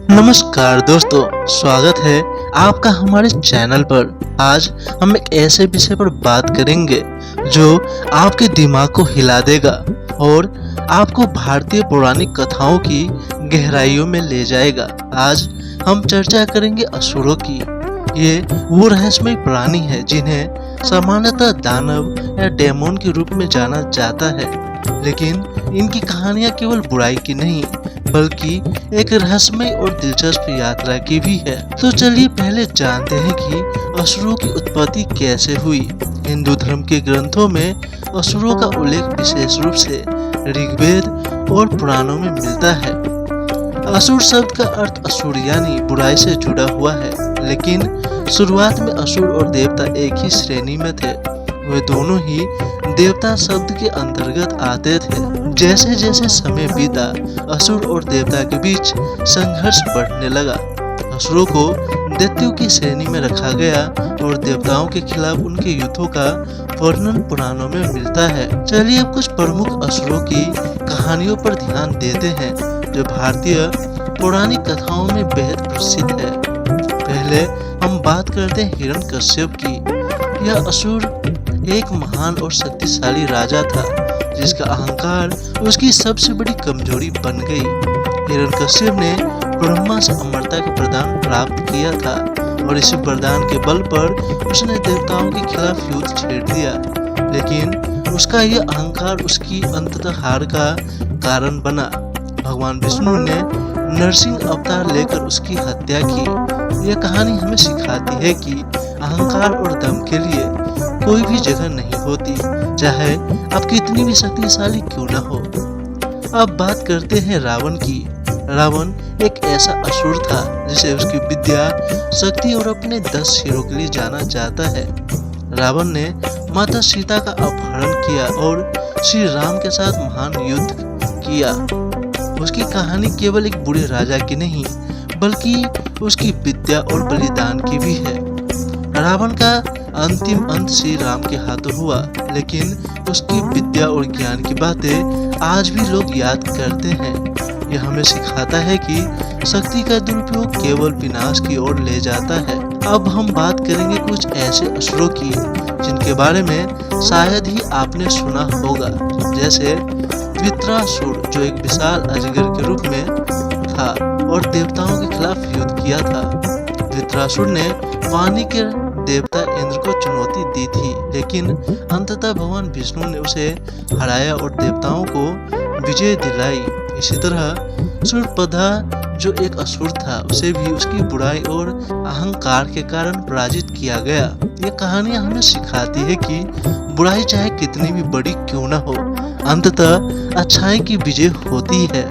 नमस्कार दोस्तों, स्वागत है आपका हमारे चैनल पर। आज हम एक ऐसे विषय पर बात करेंगे जो आपके दिमाग को हिला देगा और आपको भारतीय पौराणिक कथाओं की गहराइयों में ले जाएगा। आज हम चर्चा करेंगे असुरों की। ये वो रहस्यमय प्राणी है जिन्हें सामान्यतः दानव या डेमोन के रूप में जाना जाता है, लेकिन इनकी कहानियां केवल बुराई की नहीं बल्कि एक रहस्यमय और दिलचस्प यात्रा की भी है। तो चलिए पहले जानते हैं कि असुरों की उत्पत्ति कैसे हुई। हिंदू धर्म के ग्रंथों में असुरों का उल्लेख विशेष रूप से ऋग्वेद और पुराणों में मिलता है। असुर शब्द का अर्थ असुर यानी बुराई से जुड़ा हुआ है, लेकिन शुरुआत में असुर और देवता एक ही श्रेणी में थे। वे दोनों ही देवता शब्द के अंतर्गत आते थे। जैसे जैसे समय बीता, असुर और देवता के बीच संघर्ष बढ़ने लगा। असुरों को दैत्यों की श्रेणी में रखा गया और देवताओं के खिलाफ उनके युद्धों का वर्णन पुराणों में मिलता है। चलिए अब कुछ प्रमुख असुरों की कहानियों पर ध्यान देते हैं जो भारतीय पौराणिक कथाओं में बेहद प्रसिद्ध है। पहले हम बात करते हैं हिरण्यकश्यप की। यह असुर एक महान और शक्तिशाली राजा था जिसका अहंकार उसकी सबसे बड़ी कमजोरी बन गई। हिरण्यकश्यप ने ब्रह्मा से अमरता का वरदान प्राप्त किया था और इसी वरदान के बल पर उसने देवताओं के खिलाफ युद्ध छेड़ दिया, लेकिन उसका यह अहंकार उसकी अंततः हार का कारण बना। भगवान विष्णु ने नरसिंह अवतार लेकर उसकी हत्या की। यह कहानी हमें सिखाती है कि अहंकार और दम के लिए कोई भी जगह नहीं होती, चाहे आप कितनी भी शक्तिशाली क्यों न हो। अब बात करते हैं रावण की। रावण एक ऐसा असुर था जिसे उसकी विद्या, शक्ति और अपने 10 सिरों के लिए जाना जाता है। रावण ने माता सीता का अपहरण किया और श्री राम के साथ महान युद्ध किया। उसकी कहानी केवल एक बुरे राजा की नहीं बल्कि उसकी विद्या और बलिदान की भी है। रावण का अंतिम अंत श्री राम के हाथों हुआ, लेकिन उसकी विद्या और ज्ञान की बातें आज भी लोग याद करते हैं। यह हमें सिखाता है कि शक्ति का दुरुपयोग केवल विनाश की ओर ले जाता है। अब हम बात करेंगे कुछ ऐसे असुरों की जिनके बारे में शायद ही आपने सुना होगा, जैसे वृत्रासुर जो एक विशाल अजगर के रूप में था और देवताओं के खिलाफ युद्ध किया था। वृत्रासुर ने वाणी के देवता इंद्र को चुनौती दी थी, लेकिन अंततः भगवान विष्णु ने उसे हराया और देवताओं को विजय दिलाई। इसी तरह शूर्पणखा जो एक असुर था, उसे भी उसकी बुराई और अहंकार के कारण पराजित किया गया। ये कहानियां हमें सिखाती है कि बुराई चाहे कितनी भी बड़ी क्यों न हो, अंततः अच्छाई की विजय होती है।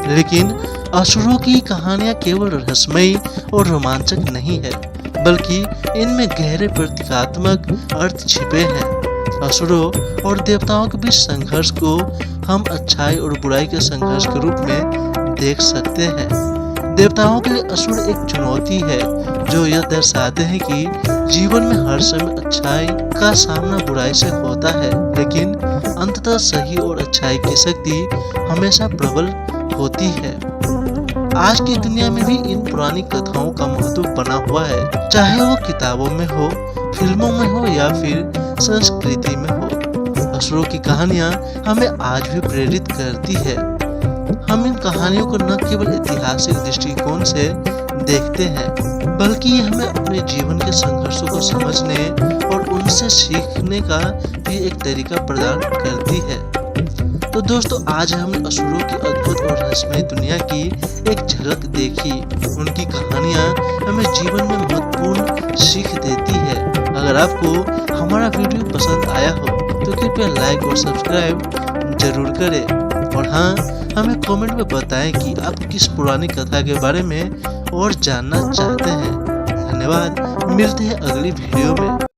लेकिन असुरों की कहानियां केवल रहस्यमयी और रोमांचक नहीं है, बल्कि इनमें गहरे प्रतीकात्मक अर्थ छिपे हैं। असुरों और देवताओं के बीच संघर्ष को हम अच्छाई और बुराई के संघर्ष के रूप में देख सकते हैं। देवताओं के लिए असुर एक चुनौती है जो यह दर्शाते हैं कि जीवन में हर समय अच्छाई का सामना बुराई से होता है, लेकिन अंततः सही और अच्छाई की शक्ति हमेशा प्रबल होती है। आज की दुनिया में भी इन पुरानी कथाओं का महत्व बना हुआ है, चाहे वो किताबों में हो, फिल्मों में हो या फिर संस्कृति में हो। असुरों की कहानियां हमें आज भी प्रेरित करती है। हम इन कहानियों को न केवल ऐतिहासिक दृष्टिकोण से देखते हैं, बल्कि ये हमें अपने जीवन के संघर्षों को समझने और उनसे सीखने का भी एक तरीका प्रदान करती है। तो दोस्तों, आज हमने असुरों की अद्भुत और रहस्यमय दुनिया की एक झलक देखी। उनकी कहानियां हमें जीवन में महत्वपूर्ण सीख देती है। अगर आपको हमारा वीडियो पसंद आया हो तो कृपया लाइक और सब्सक्राइब जरूर करें, और हाँ, हमें कमेंट में बताएं कि आप किस पुरानी कथा के बारे में और जानना चाहते हैं। धन्यवाद, मिलते हैं अगली वीडियो में।